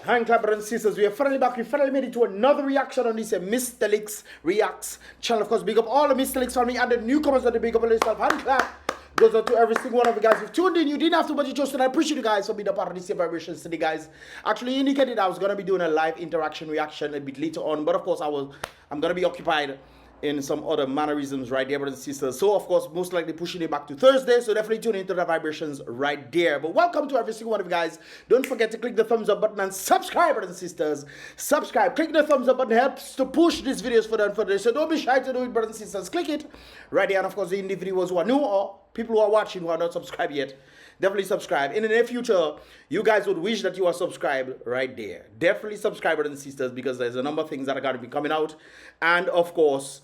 Hand clap, brothers and sisters. We are finally back. We finally made it to another reaction on this Mystelics Reacts channel. Of course, big up all the Mystelics family and the newcomers that the big up on yourself. Hand clap goes out to every single one of you guys who've tuned in. You didn't have to, but you chose, and I appreciate you guys for being a part of these vibrations today, guys. Actually indicated I was gonna be doing a live interaction reaction a bit later on, but of course I'm gonna be occupied in some other mannerisms right there, brothers and sisters. So, of course, most likely pushing it back to Thursday. So, definitely tune into the vibrations right there. But welcome to every single one of you guys. Don't forget to click the thumbs up button and subscribe, brothers and sisters. Subscribe. Click the thumbs up button helps to push these videos further and further. So, don't be shy to do it, brothers and sisters. Click it right there. And, of course, the individuals who are new or people who are watching who are not subscribed yet, definitely subscribe. In the near future, you guys would wish that you are subscribed right there. Definitely subscribe, brothers and sisters, because there's a number of things that are going to be coming out. And, of course,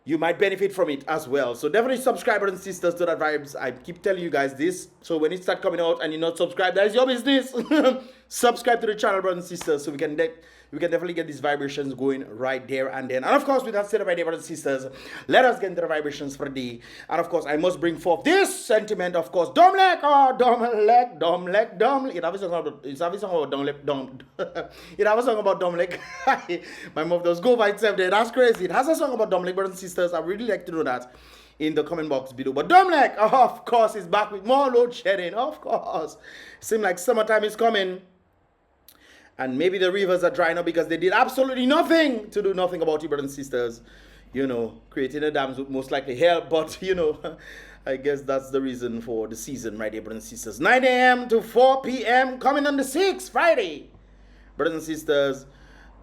you might benefit from it as well. So definitely subscribe, brothers and sisters, to that vibes. I keep telling you guys this. So when it starts coming out and you're not subscribed, that is your business. Subscribe to the channel, brothers and sisters, so we can definitely get these vibrations going right there and then. And of course, with that said right there, brothers and sisters, let us get into the vibrations for the day. And of course, I must bring forth this sentiment, of course. Domlek, oh, Domlek. It have a song about Domlek, It have a song about Domlek. My mom does go by itself there. That's crazy. It has a song about Domlek, brothers and sisters. I really like to know that in the comment box below. But Domlek, oh, of course, is back with more load shedding. Of course. Seems like summertime is coming. And maybe the rivers are drying up because they did absolutely nothing to do nothing about it, brothers and sisters. You know, creating the dams would most likely help. But, you know, I guess that's the reason for the season right there, brothers and sisters. 9 a.m. to 4 p.m. coming on the 6th, Friday. Brothers and sisters,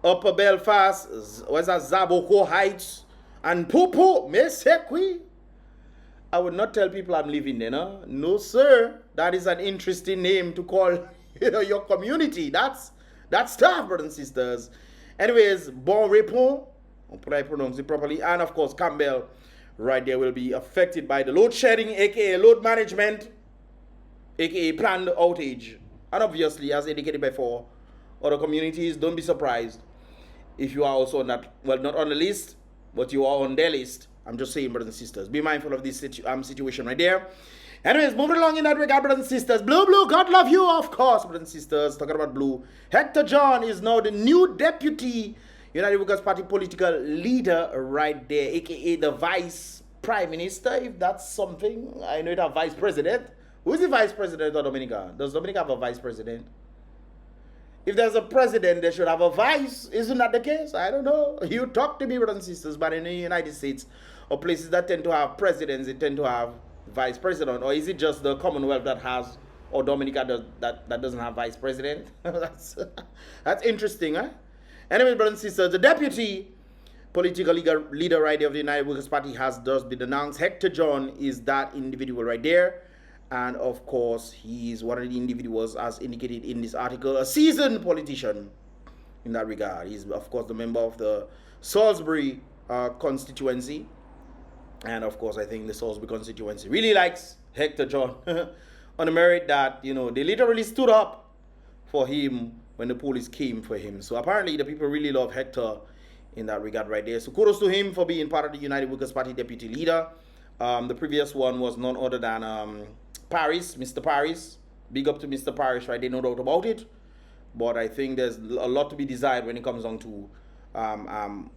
Upper Belfast, where's that, Zaboko Heights, and Pupu, Mesekwi. I would not tell people I'm living there, no? No, sir. That is an interesting name to call, you know, your community. That's tough, brothers and sisters. Anyways, BrBpTV, hope I pronounce it properly, and of course Campbell right there will be affected by the load shedding, aka load management, aka planned outage. And obviously, as indicated before, other communities, don't be surprised if you are also not, well, not on the list, but you are on their list. I'm just saying, brothers and sisters, be mindful of this situation right there. Anyways, moving along in that regard, brothers and sisters. Blue, God love you, of course, brothers and sisters. Talking about Blue. Hector John is now the new deputy United Workers' Party political leader right there, aka the vice prime minister, if that's something. I know it have vice president. Who is the vice president of Dominica? Does Dominica have a vice president? If there's a president, they should have a vice. Isn't that the case? I don't know. You talk to me, brothers and sisters, but in the United States, or places that tend to have presidents, they tend to have vice president. Or is it just the Commonwealth that has, or Dominica that doesn't have vice president? that's interesting, huh? Anyway, brothers and sisters, the deputy political leader right there of the United Workers' Party has just been announced. Hector John is that individual right there. And of course, he is one of the individuals, as indicated in this article, a seasoned politician in that regard. He's, of course, the member of the Salisbury constituency. And, of course, I think the Salisbury constituency really likes Hector John on the merit that, you know, they literally stood up for him when the police came for him. So, apparently, the people really love Hector in that regard right there. So, kudos to him for being part of the United Workers' Party deputy leader. The previous one was none other than Paris, Mr. Paris. Big up to Mr. Paris right there, no doubt about it. But I think there's a lot to be desired when it comes down to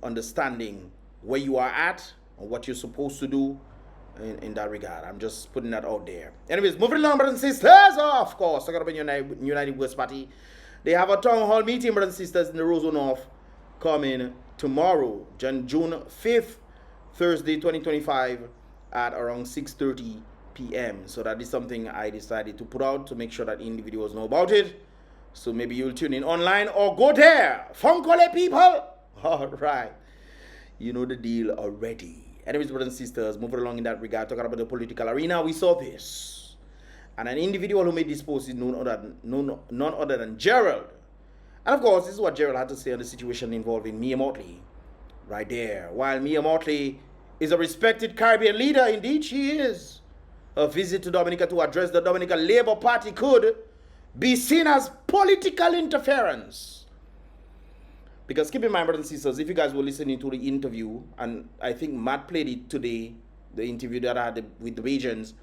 understanding where you are at and what you're supposed to do in that regard. I'm just putting that out there. Anyways, moving along, brothers and sisters, of course, talking about United Workers' Party. They have a town hall meeting, brothers and sisters, in the Roseau North coming tomorrow, June 5th, Thursday, 2025, at around 6:30 p.m. So that is something I decided to put out to make sure that individuals know about it. So maybe you'll tune in online or go there. Funkole people. All right. You know the deal already. Anyways, brothers and sisters, moving along in that regard, talking about the political arena, we saw this. And an individual who made this post is none other than Gerald. And of course, this is what Gerald had to say on the situation involving Mia Motley. Right there. While Mia Motley is a respected Caribbean leader, indeed she is. A visit to Dominica to address the Dominica Labour Party could be seen as political interference. Because keep in mind, brothers and sisters, if you guys were listening to the interview, and I think Matt played it today, the interview that I had with the Regions,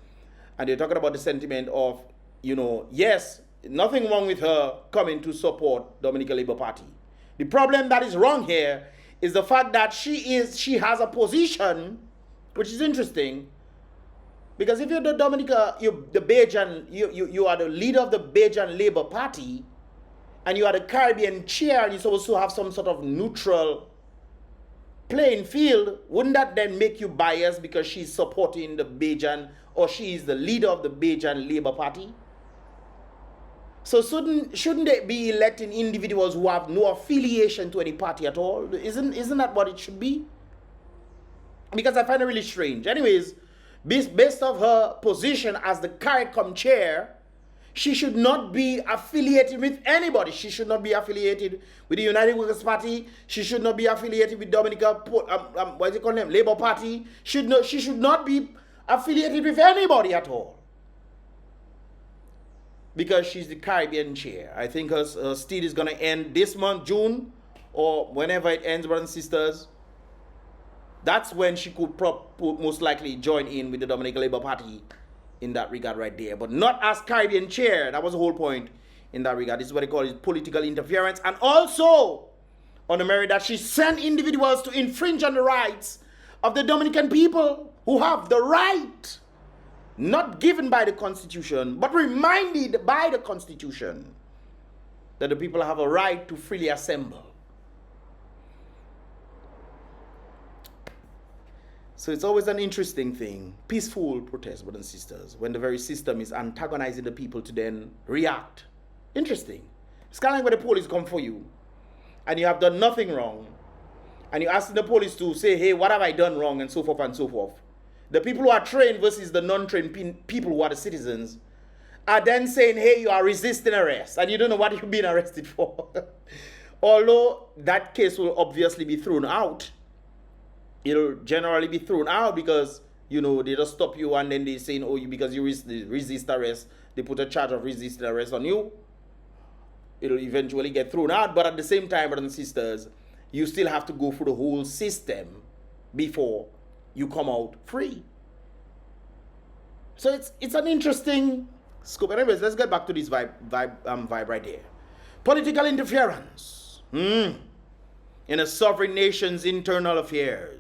and they're talking about the sentiment of, you know, yes, nothing wrong with her coming to support Dominica Labour Party. The problem that is wrong here is the fact that she has a position, which is interesting, because if you're the Dominica, you are the leader of the Bajan Labour Party, and you are the Caribbean chair, and you're supposed to have some sort of neutral playing field, wouldn't that then make you biased because she's supporting the Bajan, or she is the leader of the Bajan Labour Party? So shouldn't they be electing individuals who have no affiliation to any party at all? Isn't that what it should be? Because I find it really strange. Anyways, based off her position as the CARICOM chair, she should not be affiliated with anybody. She should not be affiliated with the United Workers' Party. She should not be affiliated with Dominica, what is it called, Labour Party. She should not be affiliated with anybody at all. Because she's the Caribbean chair. I think her stint is going to end this month, June, or whenever it ends, brothers and sisters. That's when she could most likely join in with the Dominica Labour Party in that regard right there. But not as Caribbean chair. That was the whole point in that regard. This is what they call it, political interference. And also, on the merit that she sent individuals to infringe on the rights of the Dominican people who have the right, not given by the Constitution, but reminded by the Constitution, that the people have a right to freely assemble. So it's always an interesting thing, peaceful protest, brothers and sisters, when the very system is antagonizing the people to then react. Interesting. It's kind of like when the police come for you, and you have done nothing wrong, and you're asking the police to say, hey, what have I done wrong, and so forth and so forth. The people who are trained versus the non-trained people who are the citizens are then saying, hey, you are resisting arrest, and you don't know what you're being arrested for. Although that case will obviously be thrown out. It'll generally be thrown out because, you know, they just stop you and then they say, oh, because you resist arrest, they put a charge of resisting arrest on you. It'll eventually get thrown out. But at the same time, brothers and sisters, you still have to go through the whole system before you come out free. So it's an interesting scope. Anyways, let's get back to this vibe right there. Political interference in a sovereign nation's internal affairs.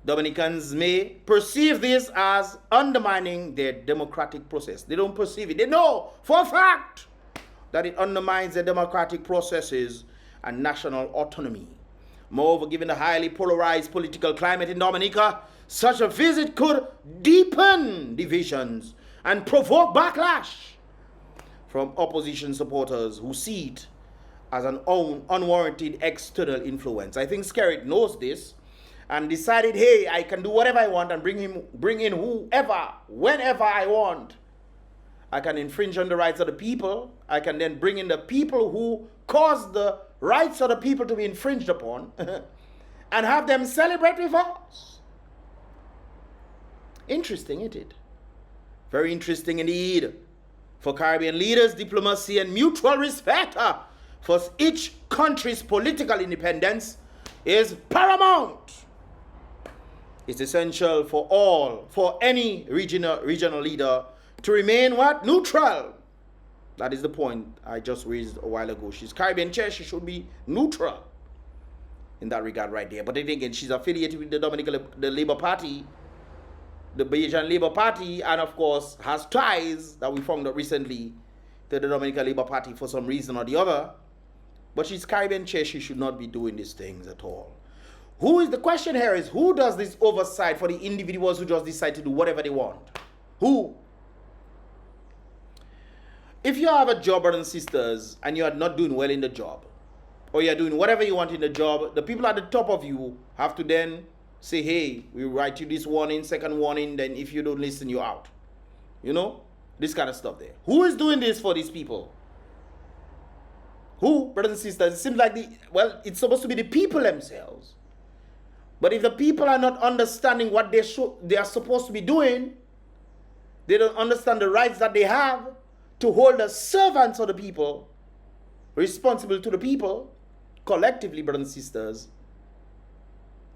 Dominicans may perceive this as undermining their democratic process. They don't perceive it. They know for a fact that it undermines their democratic processes and national autonomy. Moreover, given the highly polarized political climate in Dominica, such a visit could deepen divisions and provoke backlash from opposition supporters who see it as an unwarranted external influence. I think Skerritt knows this and decided, hey, I can do whatever I want and bring in whoever, whenever I want. I can infringe on the rights of the people. I can then bring in the people who caused the rights of the people to be infringed upon and have them celebrate with us. Interesting, isn't it? Very interesting indeed. For Caribbean leaders, diplomacy and mutual respect for each country's political independence is paramount. It's essential for any regional leader to remain what? Neutral. That is the point I just raised a while ago. She's Caribbean chair, she should be neutral in that regard right there. But then again, she's affiliated with the Labour Party, the Bajan Labour Party, and of course has ties that we found out recently to the Dominica Labour Party for some reason or the other. But she's Caribbean chair, she should not be doing these things at all. The question here is, who does this oversight for the individuals who just decide to do whatever they want? Who? If you have a job, brothers and sisters, and you are not doing well in the job, or you are doing whatever you want in the job, the people at the top of you have to then say, hey, we write you this warning, second warning, then if you don't listen, you're out. You know? This kind of stuff there. Who is doing this for these people? Who, brothers and sisters? It seems like it's supposed to be the people themselves. But if the people are not understanding what they are supposed to be doing, they don't understand the rights that they have to hold as servants of the people, responsible to the people, collectively, brothers and sisters,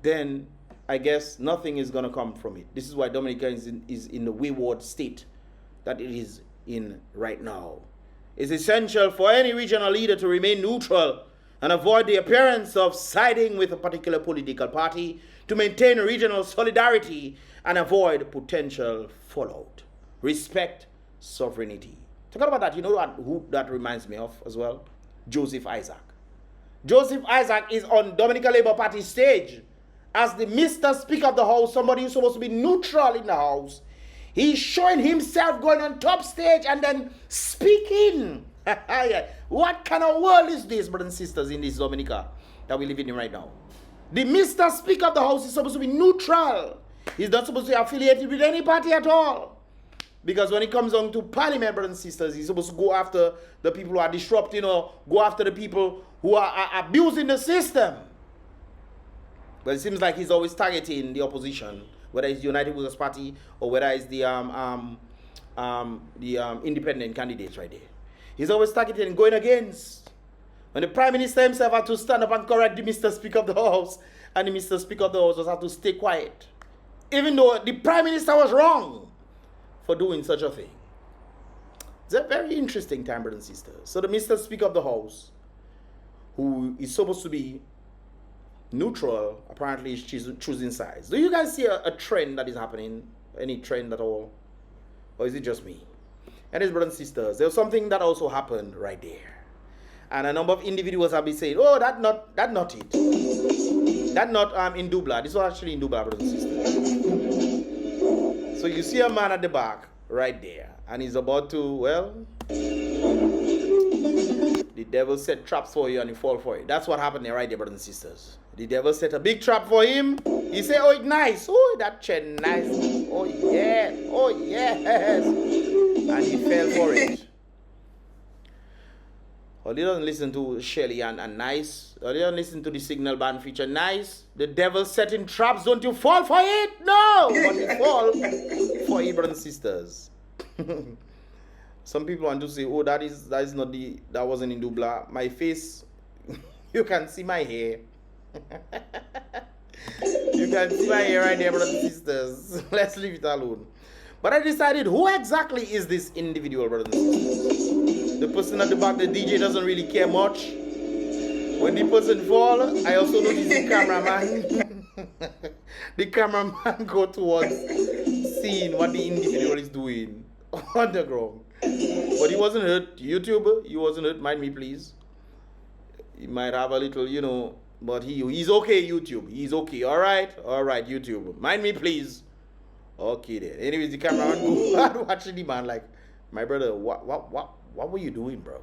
then I guess nothing is going to come from it. This is why Dominica is in the wayward state that it is in right now. It's essential for any regional leader to remain neutral and avoid the appearance of siding with a particular political party to maintain regional solidarity and avoid potential fallout. Respect sovereignty. Talk about that. You know who that reminds me of as well? Joseph Isaac. Joseph Isaac is on Dominica Labour Party stage as the Mr. Speaker of the House, somebody who's supposed to be neutral in the House. He's showing himself going on top stage and then speaking. What kind of world is this, brothers and sisters, in this Dominica that we live in right now? The Mr. Speaker of the House is supposed to be neutral. He's not supposed to be affiliated with any party at all. Because when it comes on to Parliament, brothers and sisters, he's supposed to go after the people who are disrupting or go after the people who are abusing the system. But it seems like he's always targeting the opposition, whether it's the United Workers Party or whether it's the independent candidates right there. He's always targeting and going against. When the Prime Minister himself had to stand up and correct the Mr. Speaker of the House, and the Mr. Speaker of the House had to stay quiet, even though the Prime Minister was wrong for doing such a thing. It's a very interesting time, brothers and sisters. So the Mr. Speaker of the House, who is supposed to be neutral, apparently is choosing sides. Do you guys see a trend that is happening? Any trend at all? Or is it just me? And his brothers and sisters, there's something that also happened right there. And a number of individuals have been saying, oh, that not it. That not in Dubla. This was actually in Dubla, brothers and sisters. So you see a man at the back right there. And he's about to, well, the devil set traps for you and you fall for it. That's what happened there right there, brothers and sisters. The devil set a big trap for him. He said, oh, it's nice. Oh, that chair nice. Oh, yeah. Oh, yes. And he fell for it. Or he doesn't listen to Shelly and Nice. Or he doesn't listen to the signal band feature Nice. The devil setting traps. Don't you fall for it? No. But you fall for it, brothers and sisters. Some people want to say, oh, that wasn't in Dubla. My face, you can see my hair. You can see my hair right there, brothers and sisters. Let's leave it alone. But I decided, who exactly is this individual, brothers and sisters? The person at the back, the DJ, doesn't really care much. When the person falls, I also notice the cameraman. The cameraman go towards seeing what the individual is doing on the ground. But he wasn't hurt. YouTuber, he wasn't hurt. Mind me, please. He might have a little, you know, but he's okay, YouTube. He's okay. All right, YouTube. Mind me, please. Okay, then. Anyways, the cameraman go watching the man like, my brother, what were you doing, bro?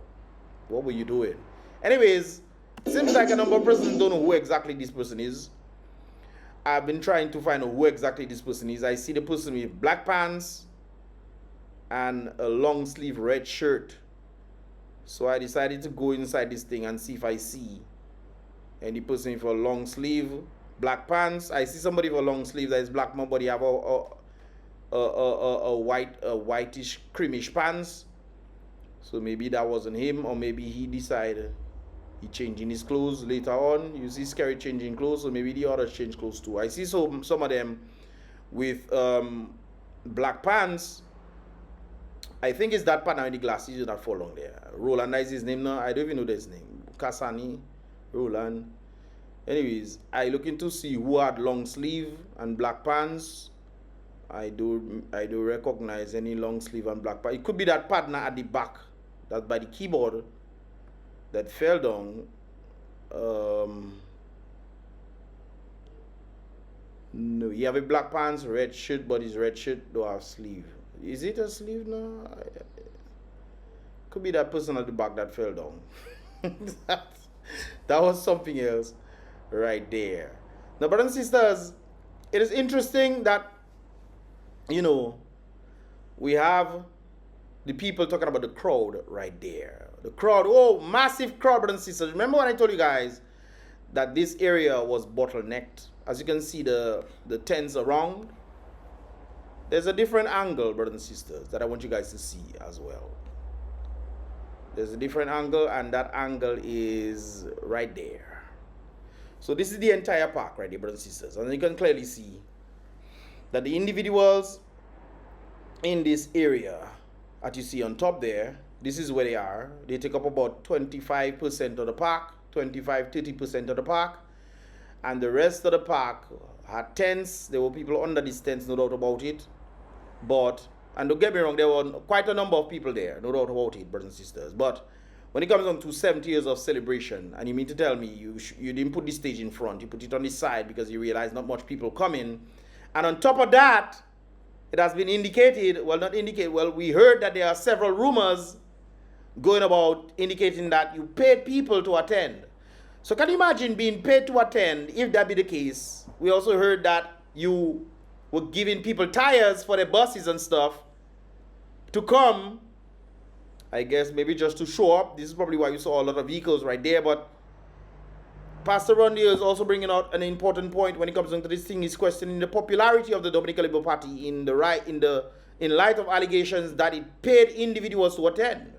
What were you doing? Anyways, seems like a number of persons don't know who exactly this person is. I've been trying to find out who exactly this person is. I see the person with black pants and a long sleeve red shirt. So I decided to go inside this thing and see if I see any person with a long sleeve, black pants. I see somebody with a long sleeve that is black, but he have a whitish creamish pants. So maybe that wasn't him, or maybe he decided he changing his clothes later on. You see Scary changing clothes, so maybe the others change clothes too. I see some of them with black pants. I think it's that partner with the glasses that fall on there. Roland is his name now. I don't even know his name. Kasani, Roland. Anyways, I looking to see who had long sleeve and black pants. I do recognize any long sleeve and black pants. It could be that partner at the back, that by the keyboard, that fell down. No, he have a black pants, red shirt, but his red shirt don't have sleeve. Is it a sleeve now? Could be that person at the back that fell down. That was something else right there. Now, brothers and sisters, it is interesting that, you know, we have the people talking about the crowd right there. The crowd, oh, massive crowd, brothers and sisters. Remember when I told you guys that this area was bottlenecked? As you can see, the tents around. There's a different angle, brothers and sisters, that I want you guys to see as well. There's a different angle, and that angle is right there. So this is the entire park right there, brothers and sisters. And you can clearly see that the individuals in this area that you see on top there, this is where they are. They take up about 25% of the park, 25-30% of the park, and the rest of the park had tents. There were people under these tents, no doubt about it. But, and don't get me wrong, there were quite a number of people there, no doubt about it, brothers and sisters. But when it comes on to 70 years of celebration, and you mean to tell me you didn't put the stage in front, you put it on the side because you realize not much people coming. And on top of that, it has been indicated, well, not indicated, well, we heard that there are several rumors going about indicating that you paid people to attend. So can you imagine being paid to attend if that be the case? We also heard that you were giving people tires for their buses and stuff to come, I guess maybe just to show up. This is probably why you saw a lot of vehicles right there. But Pastor Rondi is also bringing out an important point when it comes into this thing. He's questioning the popularity of the Dominican Labour Party in light of allegations that it paid individuals to attend.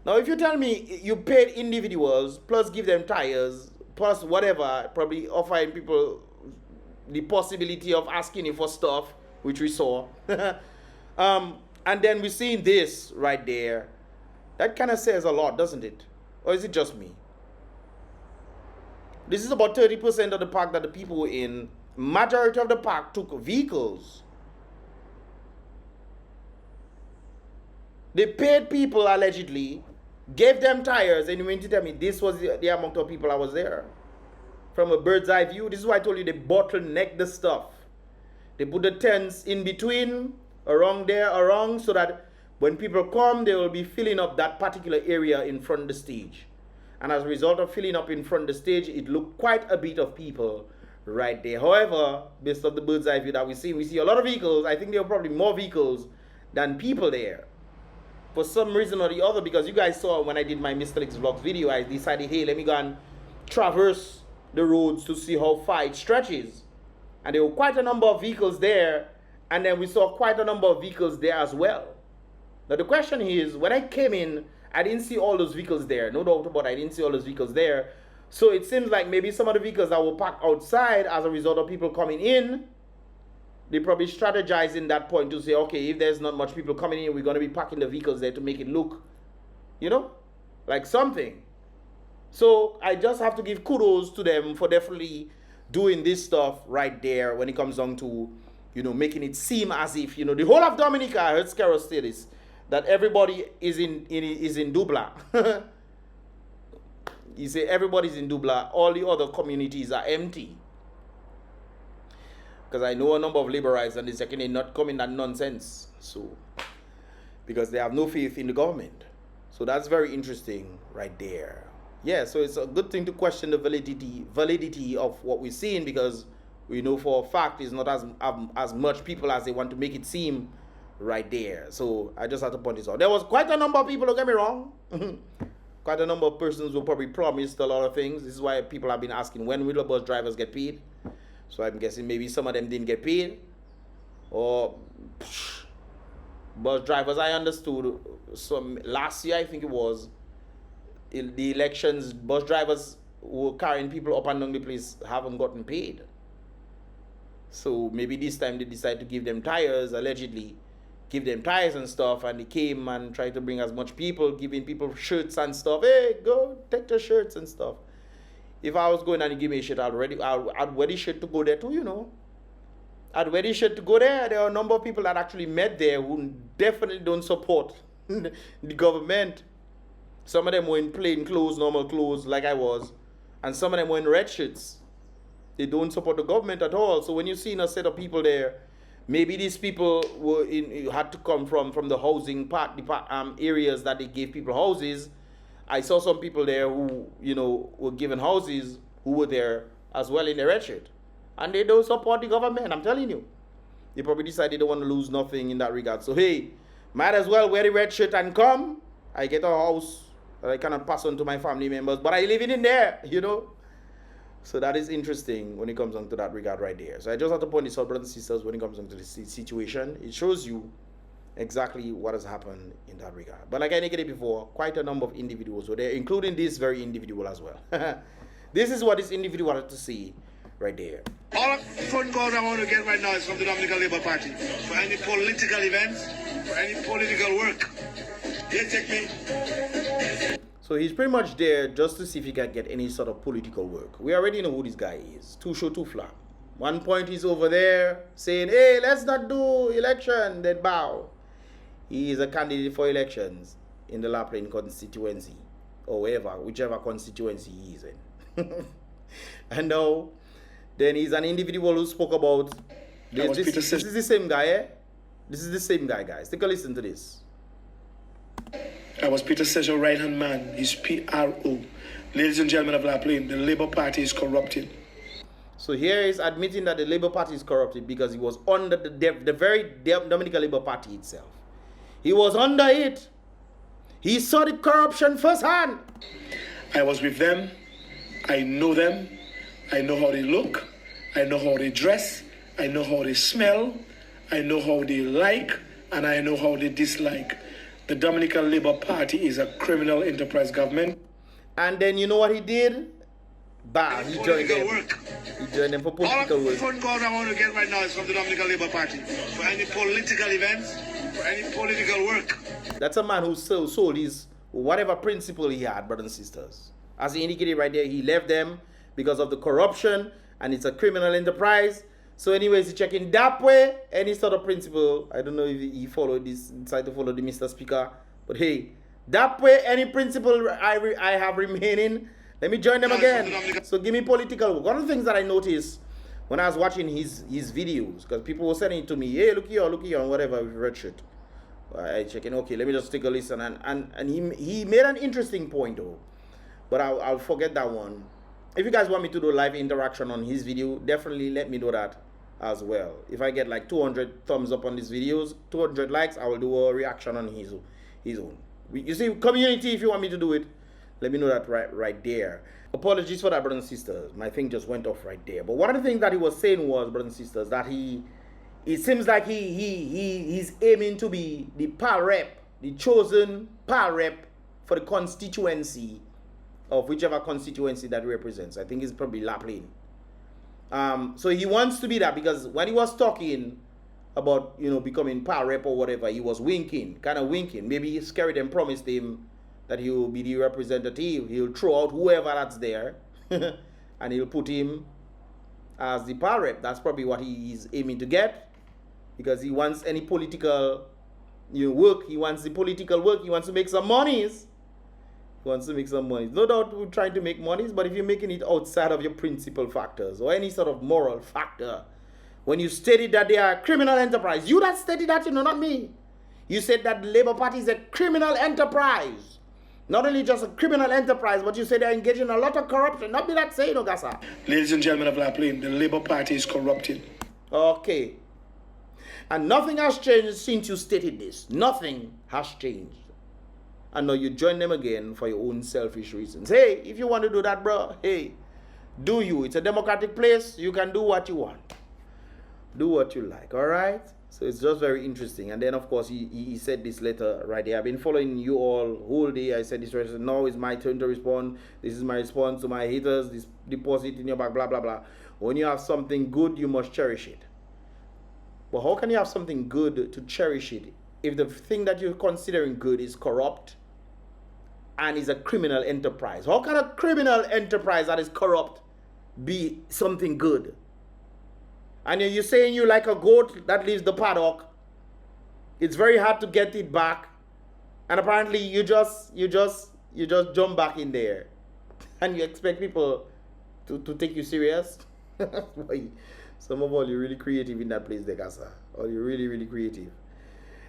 Now, if you tell me you paid individuals plus give them tires plus whatever, probably offering people the possibility of asking you for stuff, which we saw, and then we're seeing this right there, that kind of says a lot, doesn't it? Or is it just me? This is about 30% of the park that the people were in. Majority of the park took vehicles. They paid people allegedly, gave them tires, and you mean to tell me this was the amount of people that was there? From a bird's eye view, this is why I told you they bottleneck the stuff. They put the tents in between, around there, around, so that when people come, they will be filling up that particular area in front of the stage. And as a result of filling up in front of the stage, it looked quite a bit of people right there. However, based on the bird's eye view that we see a lot of vehicles. I think there are probably more vehicles than people there. For some reason or the other, because you guys saw when I did my Mystelics vlogs video, I decided, hey, let me go and traverse the roads to see how far it stretches. And there were quite a number of vehicles there, and then we saw quite a number of vehicles there as well. Now the question is, when I came in, I didn't see all those vehicles there. No doubt about it, I didn't see all those vehicles there. So it seems like maybe some of the vehicles that were parked outside as a result of people coming in, they probably strategize in that point to say, okay, if there's not much people coming in, we're going to be parking the vehicles there to make it look, you know, like something. So I just have to give kudos to them for definitely doing this stuff right there when it comes down to, you know, making it seem as if, you know, the whole of Dominica, I heard Scarrow say this, that everybody is in DUBLANC. He said everybody's in DUBLANC, all the other communities are empty. Because I know a number of laborites and they're saying not coming that nonsense. So, because they have no faith in the government. So that's very interesting right there. Yeah, so it's a good thing to question the validity of what we're seeing, because we know for a fact it's not as much people as they want to make it seem right there. So I just have to point this out. There was quite a number of people, don't get me wrong. Quite a number of persons who probably promised a lot of things. This is why people have been asking, when will the bus drivers get paid? So I'm guessing maybe some of them didn't get paid. Or bus drivers, I understood some last year, I think it was, in the elections, bus drivers who were carrying people up and down the place haven't gotten paid. So maybe this time they decided to give them tires, allegedly give them tires and stuff, and they came and tried to bring as much people, giving people shirts and stuff. Hey, go take the shirts and stuff. If I was going and you give me a shirt, I'd wear the shirt to go there too, you know. I'd wear the shirt to go there. There are a number of people that actually met there who definitely don't support the government. Some of them were in plain clothes, normal clothes, like I was. And some of them were in red shirts. They don't support the government at all. So when you see a set of people there, maybe these people had to come from the housing areas that they gave people houses. I saw some people there who, you know, were given houses who were there as well in the red shirt. And they don't support the government, I'm telling you. They probably decided they don't want to lose nothing in that regard. So, hey, might as well wear the red shirt and come. I get a house that I cannot pass on to my family members, but I live in there, you know. So that is interesting when it comes on to that regard right there. So I just have to point this out, brothers and sisters, when it comes on to this situation. It shows you exactly what has happened in that regard. But like I indicated before, quite a number of individuals were there, including this very individual as well. This is what this individual had to say right there. All the phone calls I want to get right now is from the Dominican Labour Party. For any political events, for any political work. You take me. So he's pretty much there just to see if he can get any sort of political work. We already know who this guy is. Too show, too flam. One point he's over there saying, hey, let's not do election, then bow. He is a candidate for elections in the La Plaine constituency, or whichever constituency he is in. And now, then he's an individual who spoke about, this is the same guy, eh? This is the same guy, guys. Take a listen to this. I was Peter Sessions' right-hand man. He's PRO. Ladies and gentlemen of La Plaine, the Labour Party is corrupted. So here he's admitting that the Labour Party is corrupted because he was under the very Dominica Labour Party itself. He was under it. He saw the corruption firsthand. I was with them. I know them. I know how they look. I know how they dress. I know how they smell. I know how they like. And I know how they dislike. The Dominica Labour Party is a criminal enterprise government. And then you know what he did? Bah, he joined them. Work. He joined them for All political the work. phone calls I want to get right now is from the Dominica Labour Party. For any political events, for any political work. That's a man who sold his whatever principle he had, brothers and sisters. As he indicated right there, he left them because of the corruption, and it's a criminal enterprise. So anyways, he checking that way, any sort of principle. I don't know if he followed this, decided to follow the Mr. Speaker. But hey, that way, any principle I have remaining, let me join them again. So give me political work. One of the things that I noticed when I was watching his videos, because people were sending it to me, hey, look here, and whatever, with red shirt. I checking, okay, let me just take a listen. And he made an interesting point though. But I'll forget that one. If you guys want me to do live interaction on his video, definitely let me know that as well. If I get like 200 thumbs up on these videos, 200 likes, I will do a reaction on his own. You see, community, if you want me to do it, let me know that right there. Apologies for that, brothers and sisters. My thing just went off right there. But one of the things that he was saying was, brothers and sisters, that it seems like he's aiming to be the PAL rep, the chosen PAL rep for the constituency of whichever constituency that represents. I think it's probably La Plaine. So he wants to be that because when he was talking about, you know, becoming PAL rep or whatever, he was winking, kind of winking. Maybe Scary then promised him that he will be the representative. He'll throw out whoever that's there and he'll put him as the PAL rep. That's probably what he is aiming to get because he wants any political work. He wants the political work. He wants to make some monies. Wants to make some money. No doubt we're trying to make monies, but if you're making it outside of your principal factors or any sort of moral factor, when you stated that they are a criminal enterprise, you that stated that, you know, not me. You said that the Labour Party is a criminal enterprise. Not only just a criminal enterprise, but you said they're engaged in a lot of corruption. Not me that saying, no, Gasa. Ladies and gentlemen of La Plaine, the Labour Party is corrupted. Okay. And nothing has changed since you stated this. Nothing has changed. And now you join them again for your own selfish reasons. Hey, if you want to do that, bro, hey, do you. It's a democratic place. You can do what you want. Do what you like, all right? So it's just very interesting. And then, of course, he said this letter right there. I've been following you all whole day. I said this right. Now it's my turn to respond. This is my response to my haters. This deposit in your back, blah, blah, blah. When you have something good, you must cherish it. But how can you have something good to cherish it if the thing that you're considering good is corrupt and is a criminal enterprise? How can a criminal enterprise that is corrupt be something good? And you're saying you like a goat that leaves the paddock. It's very hard to get it back. And apparently you just jump back in there. And you expect people to take you serious? Some of all, you're really creative in that place, Dekasa. Or you're really, really creative.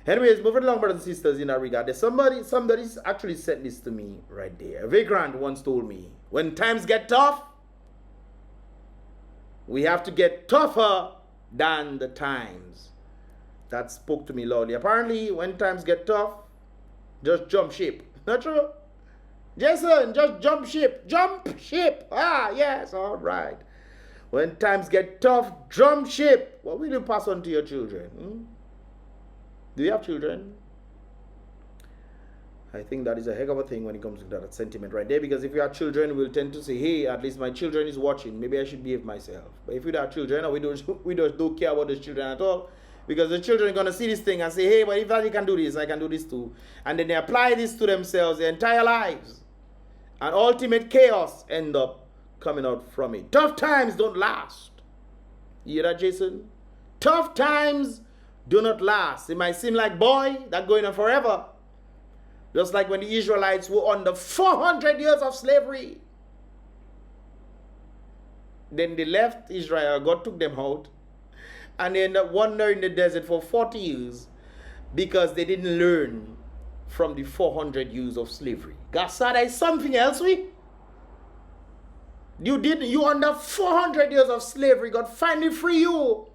Anyways, moving along, brothers and sisters, in that regard, there's somebody's actually said this to me right there. Vagrant once told me, when times get tough, we have to get tougher than the times. That spoke to me loudly. Apparently, when times get tough, just jump ship. Not true? Jason, just jump ship. Jump ship. Ah, yes, all right. When times get tough, jump ship. What will you pass on to your children? Do you have children? I think that is a heck of a thing when it comes to that sentiment right there. Because if you have children, we'll tend to say, hey, at least my children is watching. Maybe I should behave myself. But if we don't have children or we don't care about those children at all, Because the children are going to see this thing and say, hey, but if daddy can do this, I can do this too. And then they apply this to themselves their entire lives. And ultimate chaos end up coming out from it. Tough times don't last. You hear that, Jason? Tough times do not last. It might seem like, boy, that's going on forever. Just like when the Israelites were under 400 years of slavery. Then they left Israel. God took them out. And they ended up wandering in the desert for 40 years because they didn't learn from the 400 years of slavery. God said, there's something else, you under 400 years of slavery, God finally free you.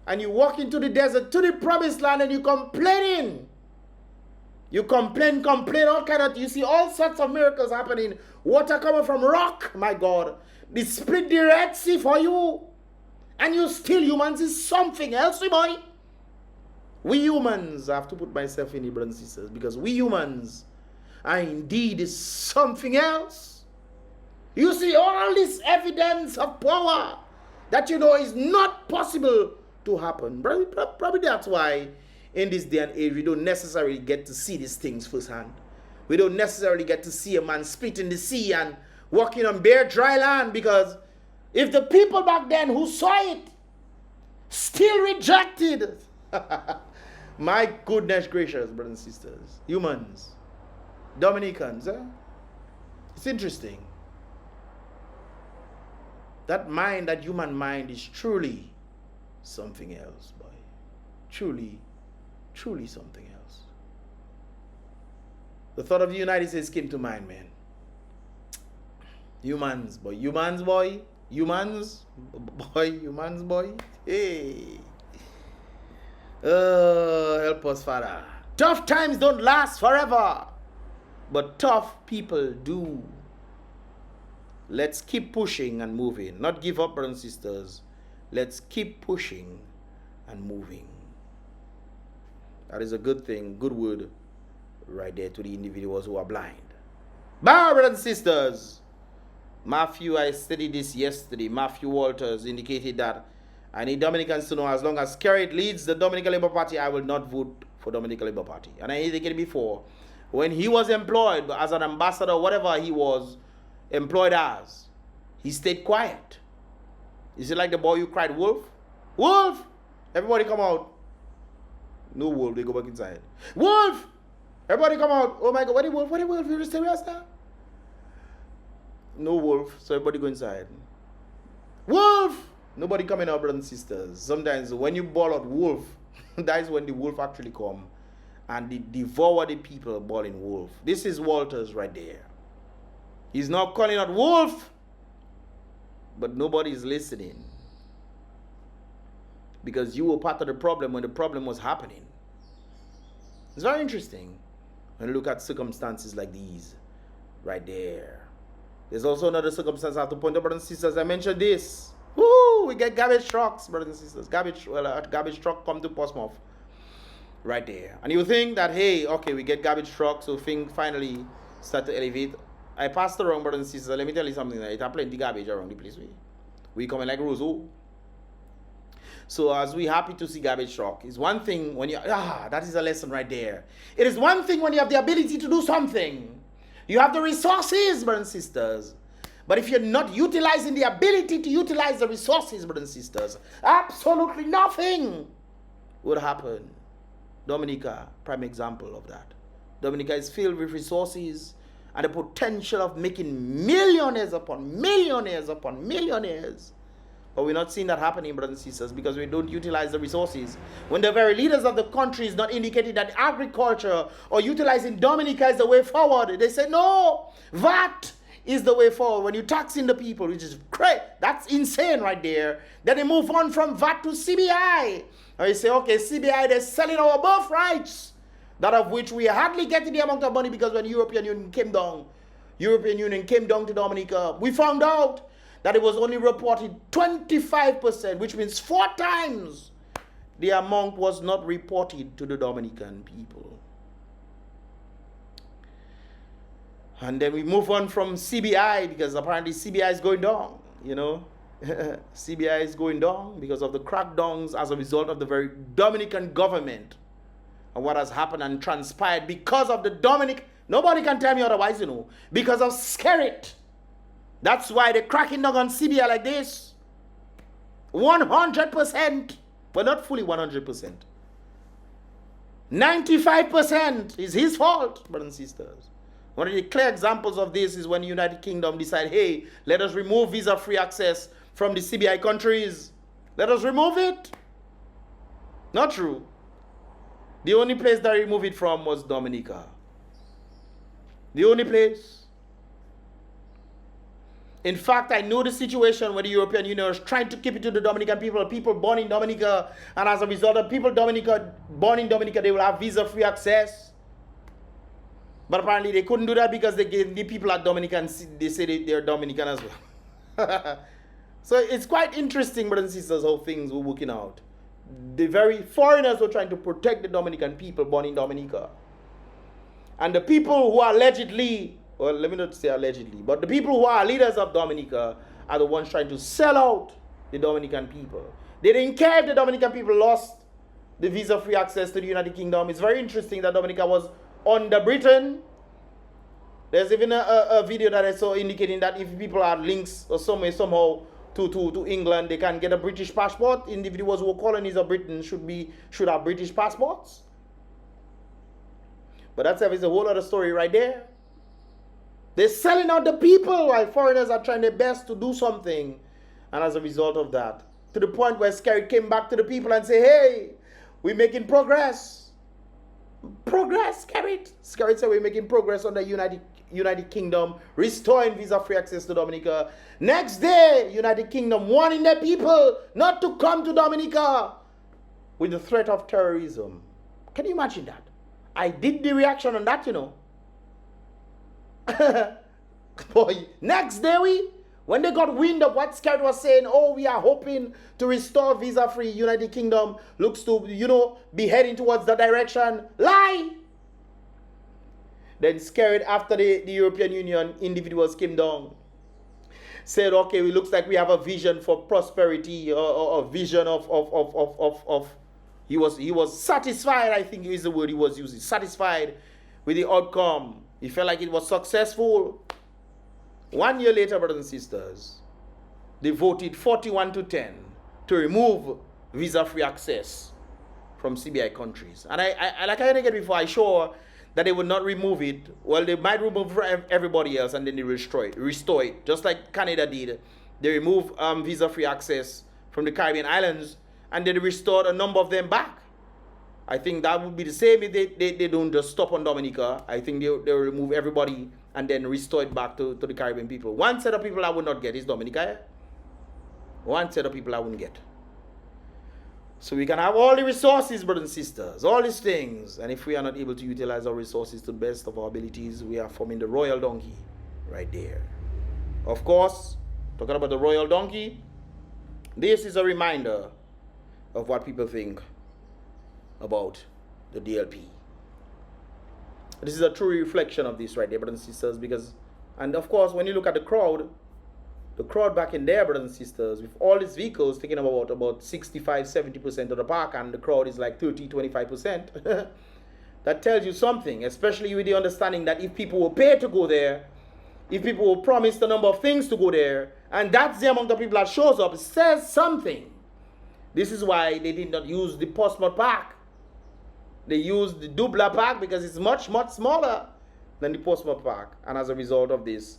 And you walk into the desert to the promised land and you complaining. You complain, all kind of, you see all sorts of miracles happening. Water coming from rock, my God. They split the Red Sea for you. And you still humans is something else, boy. We humans, I have to put myself in the brothers and sisters, because we humans are indeed something else. You see all this evidence of power that you know is not possible to happen. Probably that's why in this day and age we don't necessarily get to see these things firsthand. We don't necessarily get to see a man splitting the sea and walking on bare dry land, because if the people back then who saw it still rejected, my goodness gracious, brothers and sisters, humans, Dominicans, it's interesting. That mind, that human mind is truly something else, boy. Truly, truly something else. The thought of the United States came to mind, man. Humans, boy. Humans, boy. Humans, boy. Hey. Help us, Father. Tough times don't last forever, but tough people do. Let's keep pushing and moving. Not give up, brothers and sisters. Let's keep pushing and moving. That is a good thing, good word right there to the individuals who are blind. But, brothers and sisters, Matthew, I studied this yesterday. Matthew Walters indicated that I need Dominicans to know, as long as Skerrit leads the Dominican Labour Party, I will not vote for Dominican Labour Party. And I indicated before, when he was employed as an ambassador, whatever he was employed as, he stayed quiet. Is it like the boy who cried, wolf? Wolf! Everybody come out. No wolf, they go back inside. Wolf! Everybody come out. Oh my God, what the wolf? What the wolf? You just stay with us now? No wolf, so everybody go inside. Wolf! Nobody coming out, brothers and sisters. Sometimes when you bawl out wolf, that is when the wolf actually come and they devour the people bawling wolf. This is Walters right there. He's not calling out wolf, but nobody is listening. Because you were part of the problem when the problem was happening. It's very interesting when you look at circumstances like these right there. There's also another circumstance I have to point out, brothers and sisters. I mentioned this. Woo! We get garbage trucks, brothers and sisters. Garbage truck come to Portsmouth. Right there. And you think that, hey, okay, we get garbage trucks, so things finally start to elevate. I passed around, brothers and sisters. Let me tell you something. It have plenty garbage around the place. We coming like Roseau. So as we happy to see garbage truck, it's one thing when you, that is a lesson right there. It is one thing when you have the ability to do something. You have the resources, brothers and sisters. But if you're not utilizing the ability to utilize the resources, brothers and sisters, absolutely nothing would happen. Dominica, prime example of that. Dominica is filled with resources and the potential of making millionaires upon millionaires upon millionaires. But we're not seeing that happening, brothers and sisters, because we don't utilize the resources. When the very leaders of the country is not indicating that agriculture or utilizing Dominica is the way forward, they say, no, VAT is the way forward. When you're taxing the people, which is great, that's insane right there. Then they move on from VAT to CBI. And you say, okay, CBI, they're selling our birthrights, that of which we are hardly getting the amount of money, because when European Union came down to Dominica, we found out that it was only reported 25%, which means 4 times the amount was not reported to the Dominican people. And then we move on from CBI, because apparently CBI is going down, you know. CBI is going down because of the crackdowns as a result of the very Dominican government and what has happened and transpired because of the Dominic. Nobody can tell me otherwise, you know, because of Skerrit. That's why they're cracking down on CBI like this. 100%. Well, not fully 100%. 95% is his fault, brothers and sisters. One of the clear examples of this is when the United Kingdom decide, hey, let us remove visa-free access from the CBI countries. Let us remove it. Not true. The only place that removed it from was Dominica. The only place. In fact, I know the situation where the European Union is trying to keep it to the Dominican people born in Dominica, and as a result of people born in Dominica, they will have visa-free access. But apparently they couldn't do that because they gave the people at Dominica, they say they're Dominican as well. So it's quite interesting, brothers and sisters, how things were working out. The very foreigners were trying to protect the Dominican people born in Dominica. And the people who are allegedly, well, let me not say allegedly, but the people who are leaders of Dominica are the ones trying to sell out the Dominican people. They didn't care if the Dominican people lost the visa-free access to the United Kingdom. It's very interesting that Dominica was under Britain. There's even a video that I saw indicating that if people are links or somehow to England, they can get a British passport. Individuals who are colonies of Britain should have British passports. But that's a whole other story right there. They're selling out the people while foreigners are trying their best to do something. And as a result of that, to the point where Skerrit came back to the people and say, hey, we're making progress. Progress, Skerrit. Skerrit said we're making progress on the United Kingdom, restoring visa-free access to Dominica. Next day, United Kingdom warning their people not to come to Dominica with the threat of terrorism. Can you imagine that? I did the reaction on that, you know. Boy, next day when they got wind of what Skerrit was saying, oh, we are hoping to restore visa-free, United Kingdom looks to, you know, be heading towards that direction. Lie! Then Skerrit, after the European Union individuals came down, said, okay, it looks like we have a vision for prosperity, or a vision of he was satisfied, I think is the word he was using, satisfied with the outcome. He felt like it was successful. 1 year later, brothers and sisters, they voted 41-10 to remove visa-free access from CBI countries. And I like I indicated before, I sure that they would not remove it. Well, they might remove for everybody else and then they restore it, just like Canada did. They removed visa-free access from the Caribbean islands and then they restored a number of them back. I think that would be the same if they don't just stop on Dominica. I think they'll remove everybody and then restore it back to the Caribbean people. One set of people I would not get is Dominica. One set of people I wouldn't get. So we can have all the resources, brothers and sisters, all these things. And if we are not able to utilize our resources to the best of our abilities, we are forming the royal donkey right there. Of course, talking about the royal donkey, this is a reminder of what people think about the DLP. This is a true reflection of this right there, brothers and sisters, because, and of course, when you look at the crowd back in there, brothers and sisters, with all these vehicles taking about 65-70% of the park, and the crowd is like 30-25%, that tells you something, especially with the understanding that if people will pay to go there, if people will promise the number of things to go there, and that's the amount of people that shows up, it says something. This is why they did not use the Portsmouth Park. They used the DUBLANC Park because it's much, much smaller than the Portsmouth Park. And as a result of this,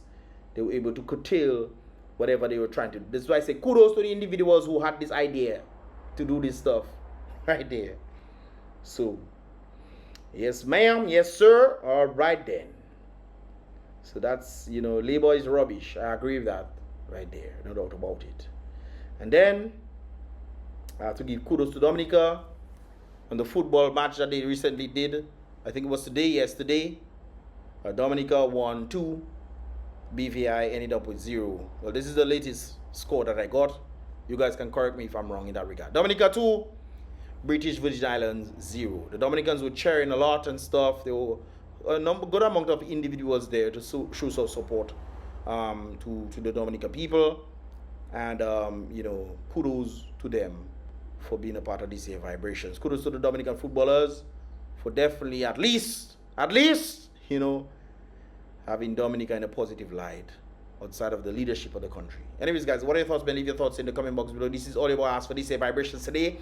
they were able to curtail whatever they were trying to do. This is why I say kudos to the individuals who had this idea to do this stuff right there. So, yes ma'am, yes sir, all right then. So that's, you know, labor is rubbish. I agree with that right there, no doubt about it. And then, I have to give kudos to Dominica on the football match that they recently did. I think it was yesterday. Dominica won 2. BVI ended up with 0. Well, this is the latest score that I got. You guys can correct me if I'm wrong in that regard. Dominica 2, British Virgin Islands 0. The Dominicans were cheering a lot and stuff. There were a good amount of individuals there to show some support to the Dominica people. And you know, kudos to them for being a part of these vibrations. Kudos to the Dominican footballers for definitely at least, you know, having Dominica in a positive light outside of the leadership of the country. Anyways, guys, what are your thoughts, man? Leave your thoughts in the comment box below. This is all about us for these vibrations today.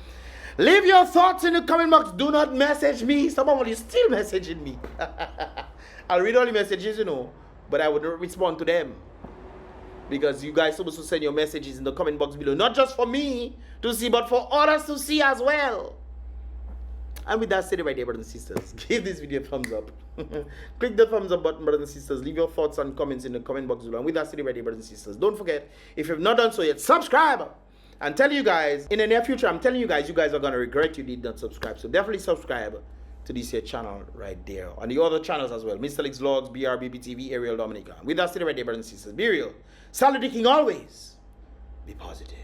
Leave your thoughts in the comment box. Do not message me. Someone is still messaging me. I'll read all the messages, you know, but I would not respond to them. Because you guys supposed to send your messages in the comment box below. Not just for me to see, but for others to see as well. And with that said, right there, brothers and sisters, give this video a thumbs up. Click the thumbs up button, brothers and sisters. Leave your thoughts and comments in the comment box below. And with that said, right there, brothers and sisters, don't forget, if you've not done so yet, subscribe. And tell you guys, in the near future, I'm telling you guys are going to regret you did not subscribe. So definitely subscribe to this here channel right there. And the other channels as well. Mystelics Vlogs, BrBpTV, Ariel Dominica. With that said, right there, brothers and sisters, be real. Saluting always. Be positive.